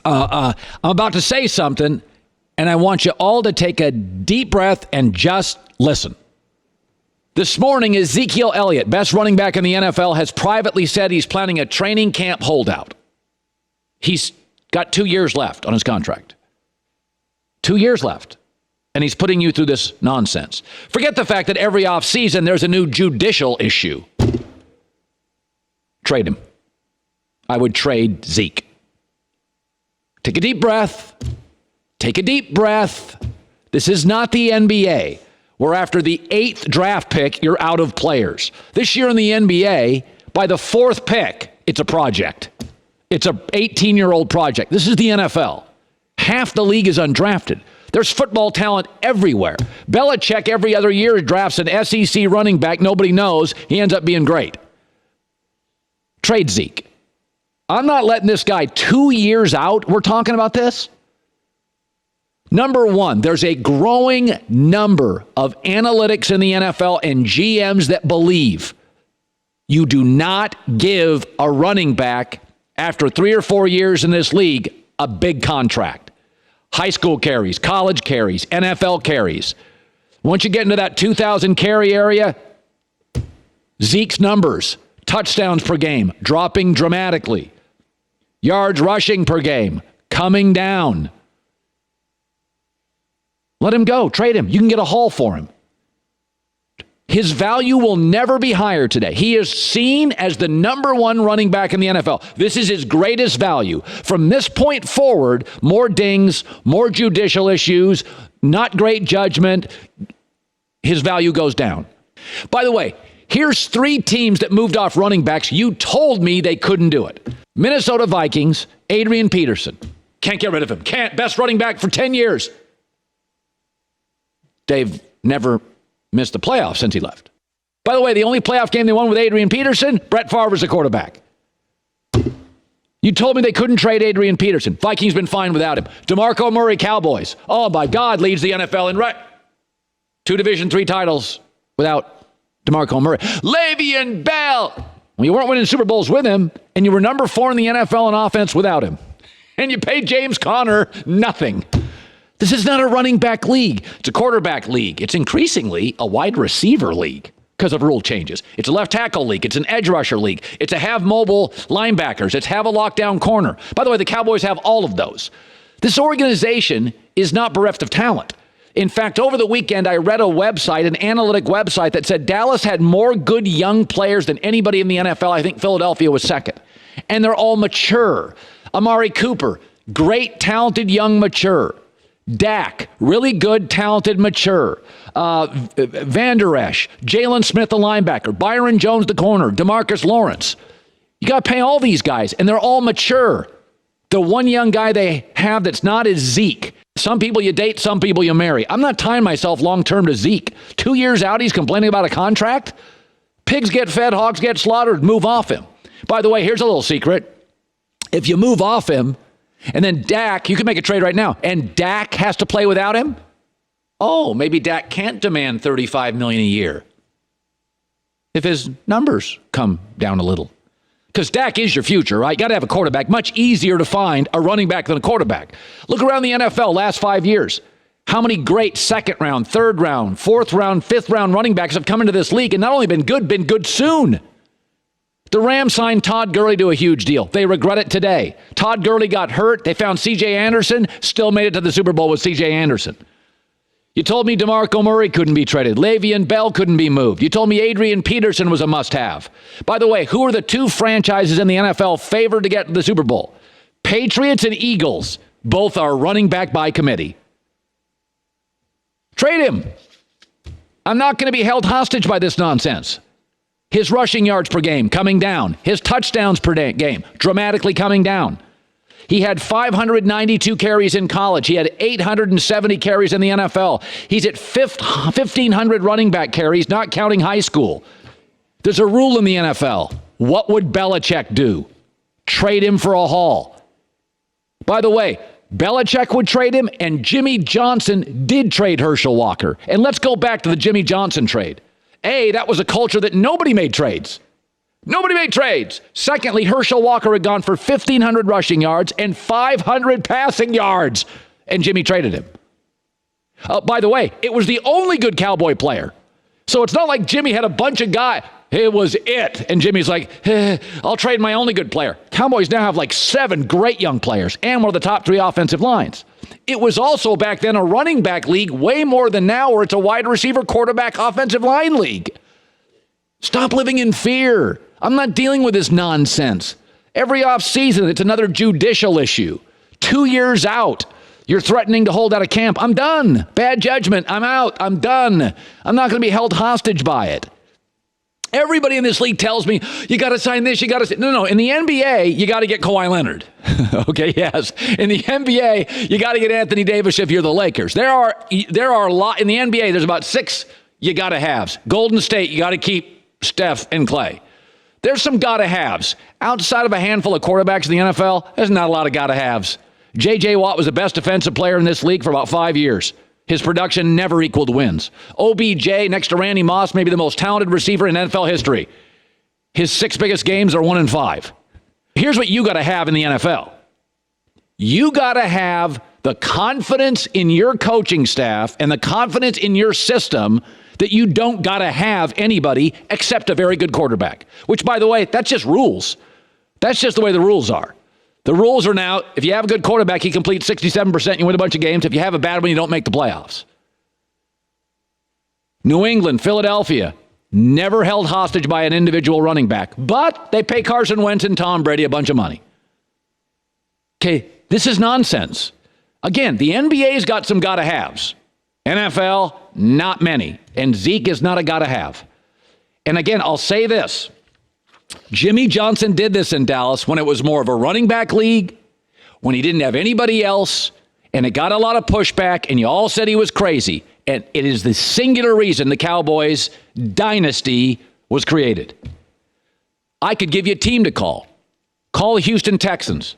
I'm about to say something, and I want you all to take a deep breath and just listen. This morning, Ezekiel Elliott, best running back in the NFL, has privately said he's planning a training camp holdout. He's got 2 years left on his contract. 2 years left. And he's putting you through this nonsense. Forget the fact that every offseason there's a new judicial issue. Trade him. I would trade Zeke. Take a deep breath. Take a deep breath. This is not the NBA, where after the 8th draft pick, you're out of players. This year in the NBA, by the 4th pick, it's a project. It's a 18-year-old project. This is the NFL. Half the league is undrafted. There's football talent everywhere. Belichick every other year drafts an SEC running back nobody knows. He ends up being great. Trade Zeke. I'm not letting this guy 2 years out. We're talking about this. Number one, there's a growing number of analytics in the NFL and GMs that believe you do not give a running back after 3 or 4 years in this league a big contract. High school carries, college carries, NFL carries. Once you get into that 2,000 carry area, Zeke's numbers, touchdowns per game, dropping dramatically. Yards rushing per game, coming down. Let him go. Trade him. You can get a haul for him. His value will never be higher today. He is seen as the number one running back in the NFL. This is his greatest value. From this point forward, more dings, more judicial issues, not great judgment. His value goes down. By the way, here's 3 teams that moved off running backs. You told me they couldn't do it. Minnesota Vikings, Adrian Peterson. Can't get rid of him. Can't. Best running back for 10 years. They've never missed the playoffs since he left. By the way, the only playoff game they won with Adrian Peterson, Brett Favre was the quarterback. You told me they couldn't trade Adrian Peterson. Vikings been fine without him. DeMarco Murray, Cowboys. Oh my God, leads the NFL in 2 Division III titles without DeMarco Murray. Le'Veon Bell. Well, you weren't winning Super Bowls with him, and you were number 4 in the NFL in offense without him. And you paid James Conner nothing. This is not a running back league. It's a quarterback league. It's increasingly a wide receiver league because of rule changes. It's a left tackle league. It's an edge rusher league. It's a have mobile linebackers. It's have a lockdown corner. By the way, the Cowboys have all of those. This organization is not bereft of talent. In fact, over the weekend, I read a website, an analytic website that said Dallas had more good young players than anybody in the NFL. I think Philadelphia was second. And they're all mature. Amari Cooper, great, talented, young, mature. Dak, really good, talented, mature. Van Der Esch, Jalen Smith, the linebacker. Byron Jones, the corner. DeMarcus Lawrence. You got to pay all these guys, and they're all mature. The one young guy they have that's not is Zeke. Some people you date, some people you marry. I'm not tying myself long-term to Zeke. 2 years out, he's complaining about a contract. Pigs get fed, hogs get slaughtered. Move off him. By the way, here's a little secret. If you move off him, and then Dak, you can make a trade right now, and Dak has to play without him? Oh, maybe Dak can't demand $35 million a year if his numbers come down a little. Because Dak is your future, right? You got to have a quarterback. Much easier to find a running back than a quarterback. Look around the NFL last 5 years. How many great second round, third round, fourth round, fifth round running backs have come into this league and not only been good soon. The Rams signed Todd Gurley to a huge deal. They regret it today. Todd Gurley got hurt. They found C.J. Anderson, still made it to the Super Bowl with C.J. Anderson. You told me DeMarco Murray couldn't be traded. Le'Veon Bell couldn't be moved. You told me Adrian Peterson was a must-have. By the way, who are the 2 franchises in the NFL favored to get to the Super Bowl? Patriots and Eagles. Both are running back by committee. Trade him. I'm not going to be held hostage by this nonsense. His rushing yards per game coming down. His touchdowns per game dramatically coming down. He had 592 carries in college. He had 870 carries in the NFL. He's at 1,500 running back carries, not counting high school. There's a rule in the NFL. What would Belichick do? Trade him for a haul. By the way, Belichick would trade him, and Jimmy Johnson did trade Herschel Walker. And let's go back to the Jimmy Johnson trade. That was a culture that nobody made trades. Nobody made trades. Secondly, Herschel Walker had gone for 1,500 rushing yards and 500 passing yards, and Jimmy traded him. By the way, it was the only good Cowboy player. So it's not like Jimmy had a bunch of guys. It was it. And Jimmy's like, I'll trade my only good player. Cowboys now have like 7 great young players and one of the top 3 offensive lines. It was also back then a running back league, way more than now, where it's a wide receiver, quarterback, offensive line league. Stop living in fear. I'm not dealing with this nonsense. Every offseason, it's another judicial issue. 2 years out, you're threatening to hold out of camp. I'm done. Bad judgment. I'm out. I'm done. I'm not going to be held hostage by it. Everybody in this league tells me, you got to sign this, you got to... No. In the NBA, you got to get Kawhi Leonard. Okay, yes. In the NBA, you got to get Anthony Davis if you're the Lakers. There are a lot... In the NBA, there's about 6 you got to haves. Golden State, you got to keep Steph and Clay. There's some got to haves. Outside of a handful of quarterbacks in the NFL, there's not a lot of got to haves. J.J. Watt was the best defensive player in this league for about 5 years. His production never equaled wins. OBJ, next to Randy Moss, maybe the most talented receiver in NFL history. His 6 biggest games are 1-5. Here's what you got to have in the NFL. You got to have the confidence in your coaching staff and the confidence in your system that you don't got to have anybody except a very good quarterback. Which, by the way, that's just rules. That's just the way the rules are. The rules are now, if you have a good quarterback, he completes 67%, you win a bunch of games. If you have a bad one, you don't make the playoffs. New England, Philadelphia, never held hostage by an individual running back, but they pay Carson Wentz and Tom Brady a bunch of money. Okay, this is nonsense. Again, the NBA's got some gotta-haves. NFL, not many. And Zeke is not a gotta-have. And again, I'll say this. Jimmy Johnson did this in Dallas when it was more of a running back league, when he didn't have anybody else, and it got a lot of pushback, and you all said he was crazy. And it is the singular reason the Cowboys dynasty was created. I could give you a team to call. Call the Houston Texans.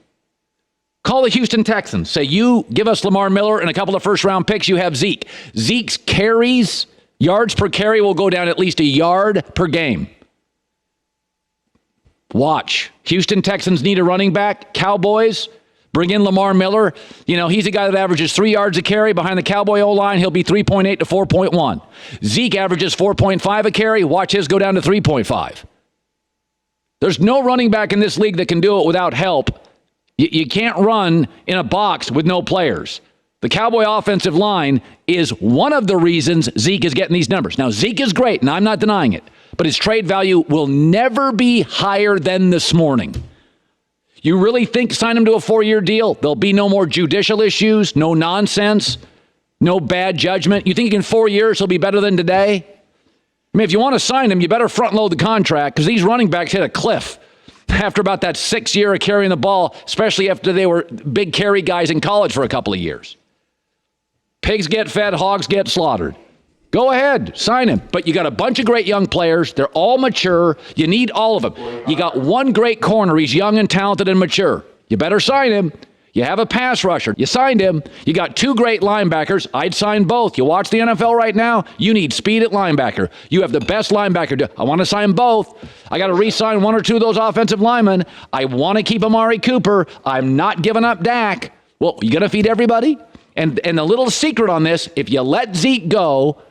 Call the Houston Texans. Say, you give us Lamar Miller and a couple of first-round picks, you have Zeke. Zeke's carries, yards per carry will go down at least a yard per game. Watch. Houston Texans need a running back. Cowboys, bring in Lamar Miller. You know, he's a guy that averages 3 yards a carry. Behind the Cowboy O-line, he'll be 3.8 to 4.1. Zeke averages 4.5 a carry. Watch his go down to 3.5. There's no running back in this league that can do it without help. You can't run in a box with no players. The Cowboy offensive line is one of the reasons Zeke is getting these numbers. Now, Zeke is great, and I'm not denying it, but his trade value will never be higher than this morning. You really think sign him to a 4-year deal? There'll be no more judicial issues, no nonsense, no bad judgment. You think in 4 years he'll be better than today? I mean, if you want to sign him, you better front load the contract because these running backs hit a cliff after about that 6 year of carrying the ball, especially after they were big carry guys in college for a couple of years. Pigs get fed, hogs get slaughtered. Go ahead, sign him. But you got a bunch of great young players. They're all mature. You need all of them. You got one great corner. He's young and talented and mature. You better sign him. You have a pass rusher. You signed him. You got 2 great linebackers. I'd sign both. You watch the NFL right now, you need speed at linebacker. You have the best linebacker. I want to sign both. I got to re-sign 1 or 2 of those offensive linemen. I want to keep Amari Cooper. I'm not giving up Dak. Well, you going to feed everybody? And the little secret on this, if you let Zeke go,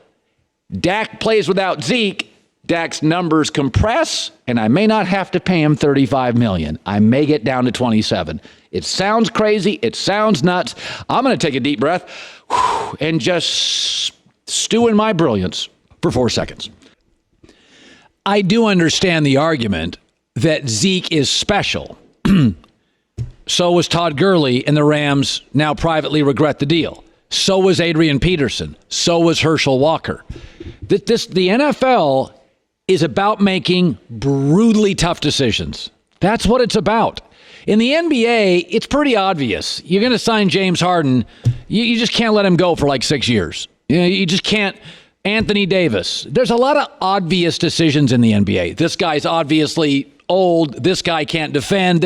Dak plays without Zeke, Dak's numbers compress, and I may not have to pay him $35 million. I may get down to 27. It sounds crazy. It sounds nuts. I'm going to take a deep breath and just stew in my brilliance for 4 seconds. I do understand the argument that Zeke is special. So was Todd Gurley, and the Rams now privately regret the deal. So was Adrian Peterson. So was Herschel Walker. The NFL is about making brutally tough decisions. That's what it's about. In the NBA, it's pretty obvious. You're going to sign James Harden. You just can't let him go for like 6 years. You just can't. Anthony Davis. There's a lot of obvious decisions in the NBA. This guy's obviously old. This guy can't defend.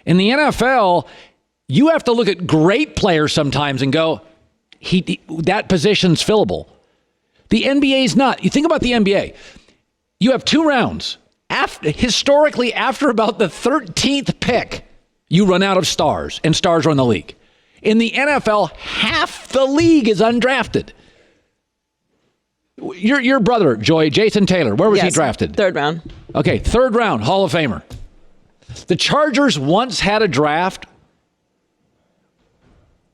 In the NFL, you have to look at great players sometimes and go, that position's fillable. The NBA's not. You think about the NBA. You have 2 rounds. historically, after about the 13th pick, you run out of stars, and stars run the league. In the NFL, half the league is undrafted. Your brother, Joy, Jason Taylor, where was he drafted? 3rd round. Okay, 3rd round, Hall of Famer. The Chargers once had a draft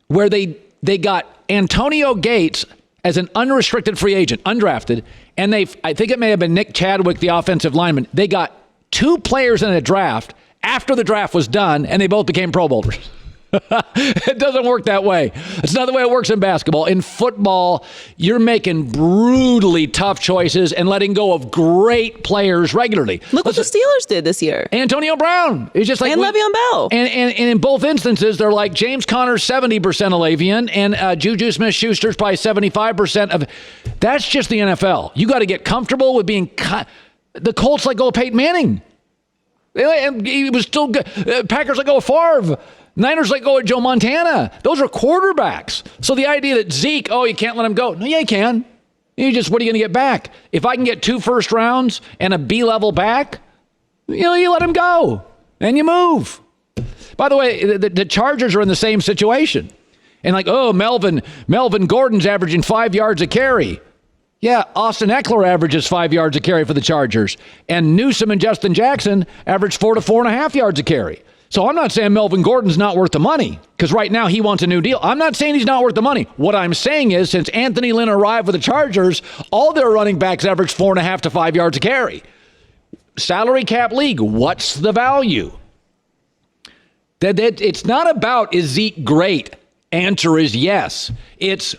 where they got Antonio Gates as an unrestricted free agent, undrafted, and I think it may have been Nick Chadwick, the offensive lineman. They got 2 players in a draft after the draft was done, and they both became Pro Bowlers. It doesn't work that way. It's not the way it works in basketball. In football, you're making brutally tough choices and letting go of great players regularly. Look what the Steelers did this year. Antonio Brown. It's just like and Le'Veon Bell. And in both instances, they're like James Conner's 70% of Le'Veon, and Juju Smith-Schuster's probably 75% of. That's just the NFL. You got to get comfortable with being. The Colts let go of Peyton Manning. He was still good. Packers let go of Favre. Niners let go of Joe Montana. Those are quarterbacks. So the idea that Zeke, you can't let him go. No, yeah, you can. What are you going to get back? If I can get 2 first rounds and a B-level back, you let him go. And you move. By the way, the Chargers are in the same situation. And Melvin Gordon's averaging 5 yards a carry. Yeah, Austin Eckler averages 5 yards a carry for the Chargers. And Newsome and Justin Jackson average 4 to 4.5 yards a carry. So I'm not saying Melvin Gordon's not worth the money, because right now he wants a new deal. I'm not saying he's not worth the money. What I'm saying is, since Anthony Lynn arrived with the Chargers, all their running backs average 4.5 to 5 yards a carry. Salary cap league, what's the value? It's not about, is Zeke great? Answer is yes.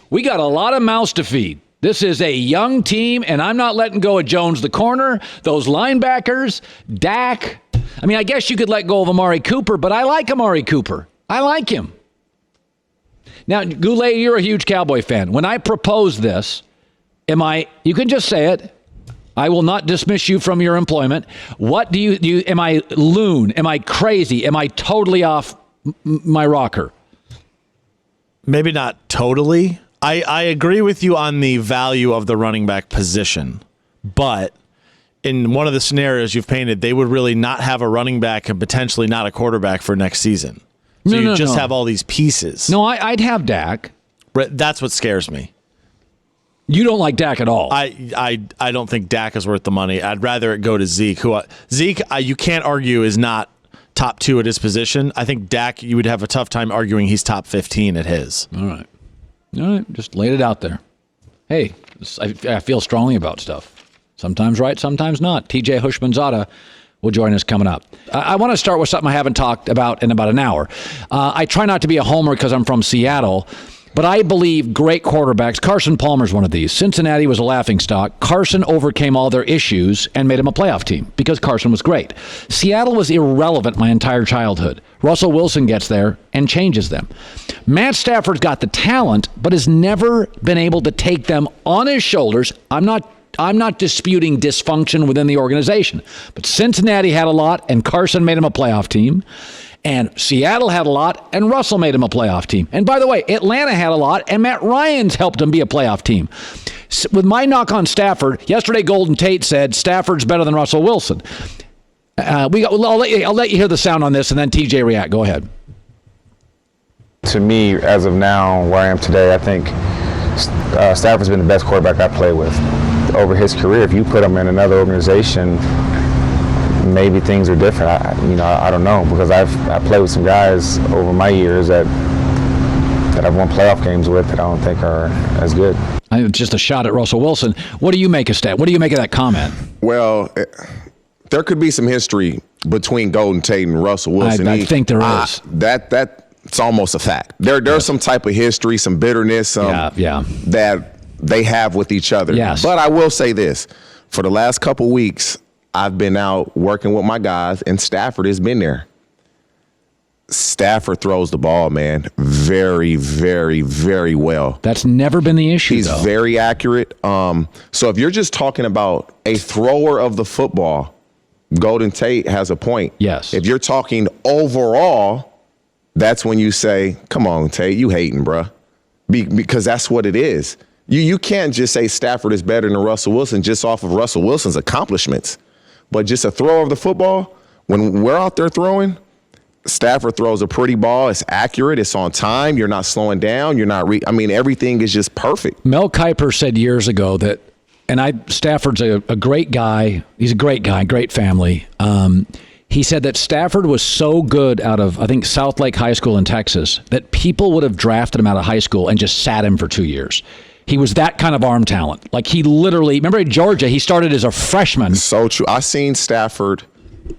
We got a lot of mouths to feed. This is a young team, and I'm not letting go of Jones the corner, those linebackers, Dak. I mean, I guess you could let go of Amari Cooper, but I like Amari Cooper. I like him. Now, Goulet, you're a huge Cowboy fan. When I propose this, you can just say it. I will not dismiss you from your employment. What do you am I loon? Am I crazy? Am I totally off my rocker? Maybe not totally. I agree with you on the value of the running back position, but in one of the scenarios you've painted, they would really not have a running back and potentially not a quarterback for next season. So you just have all these pieces. No, I'd have Dak. That's what scares me. You don't like Dak at all. I don't think Dak is worth the money. I'd rather it go to Zeke. Zeke, you can't argue, is not top 2 at his position. I think Dak, you would have a tough time arguing he's top 15 at his. All right. Just laid it out there. Hey, I feel strongly about stuff. Sometimes right, sometimes not. TJ Hushmanzada will join us coming up. I want to start with something I haven't talked about in about an hour. I try not to be a homer because I'm from Seattle, but I believe great quarterbacks. Carson Palmer's one of these. Cincinnati was a laughingstock. Carson overcame all their issues and made him a playoff team because Carson was great. Seattle was irrelevant my entire childhood. Russell Wilson gets there and changes them. Matt Stafford's got the talent, but has never been able to take them on his shoulders. I'm not disputing dysfunction within the organization, but Cincinnati had a lot, and Carson made him a playoff team. And Seattle had a lot, and Russell made him a playoff team. And by the way, Atlanta had a lot, and Matt Ryan's helped him be a playoff team. With my knock on Stafford, yesterday Golden Tate said Stafford's better than Russell Wilson. I'll let you hear the sound on this, and then TJ react. Go ahead. To me, as of now, where I am today, I think Stafford's been the best quarterback I played with over his career. If you put him in another organization, maybe things are different. I don't know, because I played with some guys over my years that I've won playoff games with that I don't think are as good. It's just a shot at Russell Wilson. What do you make of Stat? What do you make of that comment? Well, there could be some history between Golden Tate and Russell Wilson. I think there is. That's almost a fact. There's some type of history, some bitterness that they have with each other. Yes. But I will say this. For the last couple weeks, I've been out working with my guys, and Stafford has been there. Stafford throws the ball, man, very, very, very well. That's never been the issue, He's very accurate. So if you're just talking about a thrower of the football, Golden Tate has a point. Yes. If you're talking overall, that's when you say, come on, Tate, you hating, bruh. Because that's what it is. You can't just say Stafford is better than Russell Wilson just off of Russell Wilson's accomplishments. But just a throw of the football, when we're out there throwing, Stafford throws a pretty ball. It's accurate. It's on time. You're not slowing down. You're not everything is just perfect. Mel Kiper said years ago that, Stafford's a great guy. He's a great guy, great family. He said that Stafford was so good out of, I think, South Lake High School in Texas that people would have drafted him out of high school and just sat him for 2 years. He was that kind of arm talent. Like he literally, remember at Georgia, he started as a freshman. So true. I seen Stafford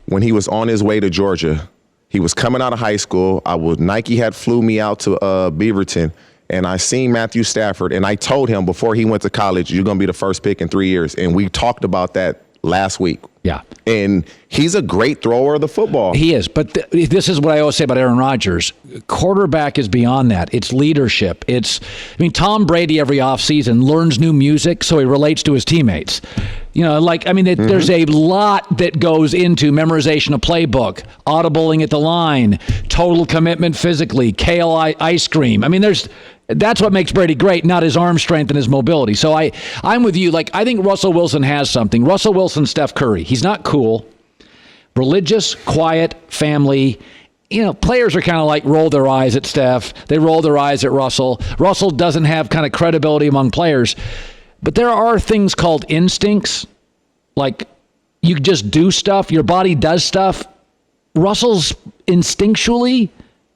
when he was on his way to Georgia. He was coming out of high school. Nike had flew me out to Beaverton, and I seen Matthew Stafford, and I told him before he went to college, you're going to be the first pick in 3 years. And we talked about that last week. Yeah. And he's a great thrower of the football. He is. But this is what I always say about Aaron Rodgers. Quarterback is beyond that. It's leadership. Tom Brady every offseason learns new music so he relates to his teammates. There's a lot that goes into memorization of playbook, audibling at the line, total commitment physically, kale ice cream. That's what makes Brady great, not his arm strength and his mobility. So I'm with you. I think Russell Wilson has something. Russell Wilson, Steph Curry. He's not cool. Religious, quiet, family. Players are kind of roll their eyes at Steph. They roll their eyes at Russell. Russell doesn't have kind of credibility among players. But there are things called instincts. You just do stuff. Your body does stuff. Russell's instinctually,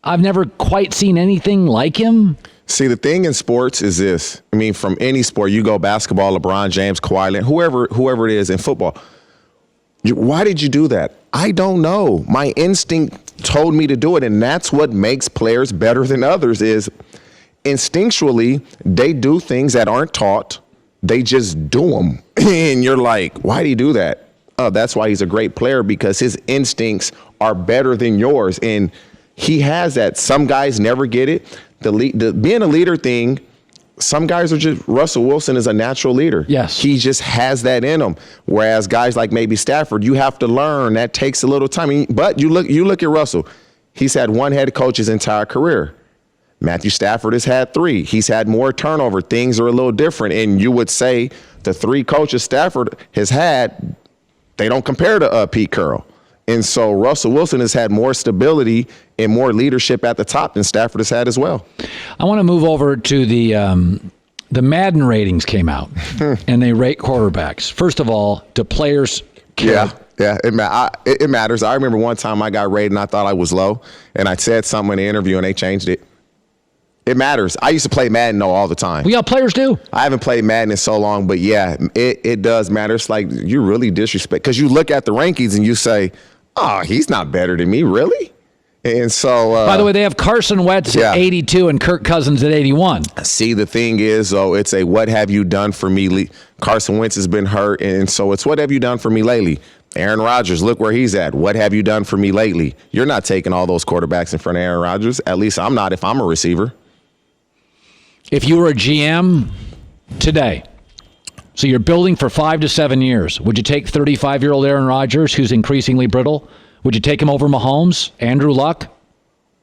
I've never quite seen anything like him. See, the thing in sports is this. From any sport, you go basketball, LeBron James, Kawhi Leonard, whoever it is in football. Why did you do that? I don't know. My instinct told me to do it, and that's what makes players better than others is instinctually they do things that aren't taught. They just do them. And you're like, why do you do that? Oh, that's why he's a great player, because his instincts are better than yours. And he has that. Some guys never get it. The being a leader thing, some guys are just, Russell Wilson is a natural leader. Yes. He just has that in him. Whereas guys like maybe Stafford, you have to learn. That takes a little time. But you look at Russell. He's had one head coach his entire career. Matthew Stafford has had 3. He's had more turnover. Things are a little different. And you would say the 3 coaches Stafford has had, they don't compare to Pete Carroll. And so Russell Wilson has had more stability and more leadership at the top than Stafford has had as well. I want to move over to the Madden ratings came out, and they rate quarterbacks. First of all, do players care? Yeah, it matters. I remember one time I got rated and I thought I was low, and I said something in the interview and they changed it. It matters. I used to play Madden all the time. Yeah, players do. I haven't played Madden in so long, but yeah, it does matter. It's like you really disrespect, because you look at the rankings and you say, oh, he's not better than me, really? And so... by the way, they have Carson Wentz at 82 and Kirk Cousins at 81. See, the thing is, though, it's a what have you done for me? Carson Wentz has been hurt, and so it's what have you done for me lately? Aaron Rodgers, look where he's at. What have you done for me lately? You're not taking all those quarterbacks in front of Aaron Rodgers. At least I'm not if I'm a receiver. If you were a GM today, so you're building for 5 to 7 years, would you take 35-year-old Aaron Rodgers, who's increasingly brittle? Would you take him over Mahomes, Andrew Luck?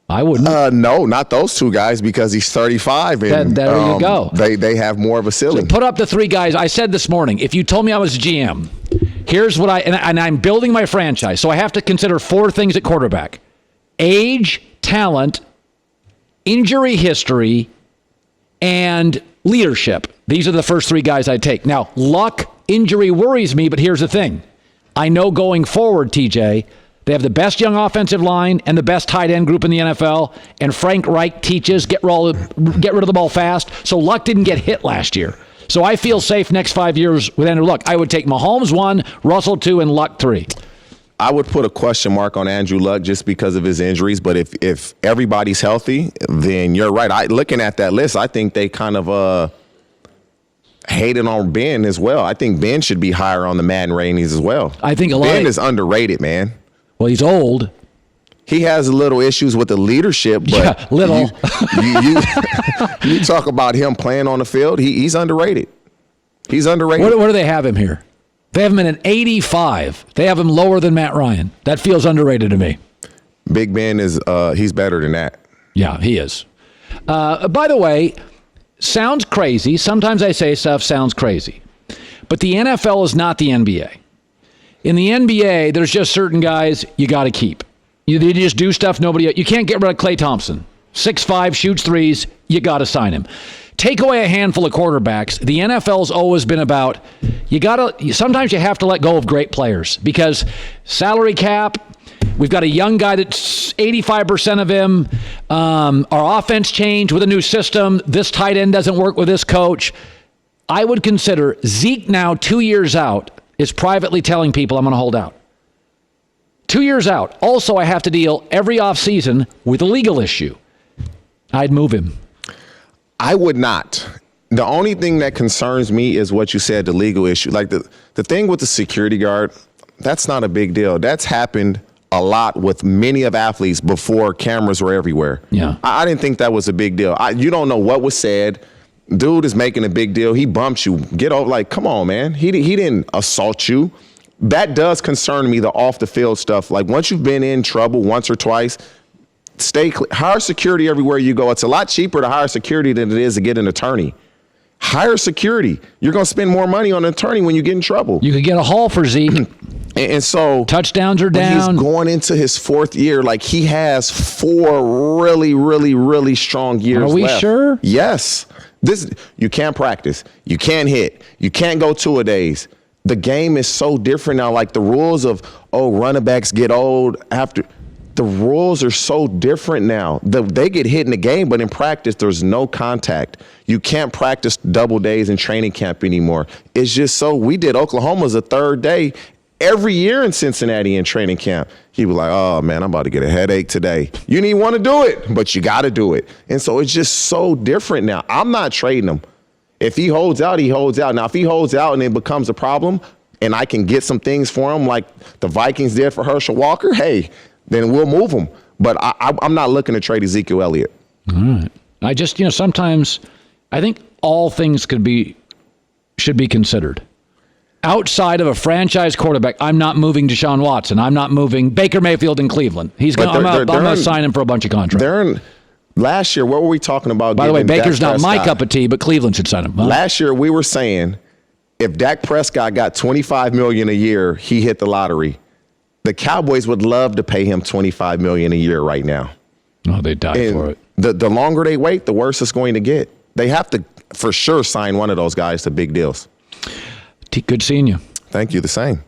I wouldn't. No, not those 2 guys, because he's 35. And there you go. They have more of a ceiling. So put up the 3 guys. I said this morning, if you told me I was a GM, here's what and I'm building my franchise, so I have to consider 4 things at quarterback: age, talent, injury history, and leadership. These are the first 3 guys I'd take. Now, Luck, injury worries me, but here's the thing. I know going forward, TJ, they have the best young offensive line and the best tight end group in the NFL, and Frank Reich teaches get rid of the ball fast, so Luck didn't get hit last year. So I feel safe next 5 years with Andrew Luck. I would take Mahomes 1, Russell 2, and Luck 3. I would put a question mark on Andrew Luck just because of his injuries, but if everybody's healthy, then you're right. Looking at that list, I think they kind of hated on Ben as well. I think Ben should be higher on the Madden ratings as well. I think Ben is underrated, man. Well, he's old. He has a little issues with the leadership, but yeah, little. You talk about him playing on the field, he's underrated. He's underrated. What do they have him here? They have him in an 85. They have him lower than Matt Ryan. That feels underrated to me. Big Ben is he's better than that. Yeah, he is. By the way, sounds crazy. Sometimes I say stuff sounds crazy. But the NFL is not the NBA. In the NBA, there's just certain guys you got to keep. They just do stuff you can't get rid of Klay Thompson. 6'5", shoots threes, you got to sign him. Take away a handful of quarterbacks. The NFL's always been about, sometimes you have to let go of great players because salary cap, we've got a young guy that's 85% of him. Our offense changed with a new system. This tight end doesn't work with this coach. I would consider Zeke now 2 years out is privately telling people I'm going to hold out. 2 years out. Also, I have to deal every offseason with a legal issue. I'd move him. I would not. The only thing that concerns me is what you said, the legal issue. Like the thing with the security guard, that's not a big deal. That's happened a lot with many of athletes before cameras were everywhere. Yeah. I didn't think that was a big deal. You don't know what was said. Dude is making a big deal. He bumped you. Get over. Like, come on, man. He didn't assault you. That does concern me, the off the field stuff. Like once you've been in trouble once or twice, hire security everywhere you go. It's a lot cheaper to hire security than it is to get an attorney. Hire security. You're going to spend more money on an attorney when you get in trouble. You could get a haul for Zeke. And so touchdowns are down. He's going into his fourth year. Like he has 4 really, really, really strong years left. Are we sure? Yes. You can't practice. You can't hit. You can't go 2-a-days. The game is so different now. Like the rules of, running backs get old after. The rules are so different now. They get hit in the game, but in practice, there's no contact. You can't practice double days in training camp anymore. It's just so. We did Oklahoma's a third day every year in Cincinnati in training camp. He was like, oh, man, I'm about to get a headache today. You didn't even want to do it, but you got to do it. And so it's just so different now. I'm not trading him. If he holds out, he holds out. Now, if he holds out and it becomes a problem and I can get some things for him like the Vikings did for Herschel Walker, hey, then we'll move him. But I'm not looking to trade Ezekiel Elliott. All right. I just, sometimes I think all things should be considered. Outside of a franchise quarterback, I'm not moving Deshaun Watson. I'm not moving Baker Mayfield in Cleveland. I'm going to sign him for a bunch of contracts. Last year, what were we talking about? By the way, Baker's not my cup of tea, but Cleveland should sign him. Huh? Last year, we were saying if Dak Prescott got $25 million a year, he hit the lottery. The Cowboys would love to pay him $25 million a year right now. Oh, they die for it. The longer they wait, the worse it's going to get. They have to, for sure, sign one of those guys to big deals. Good seeing you. Thank you. The same.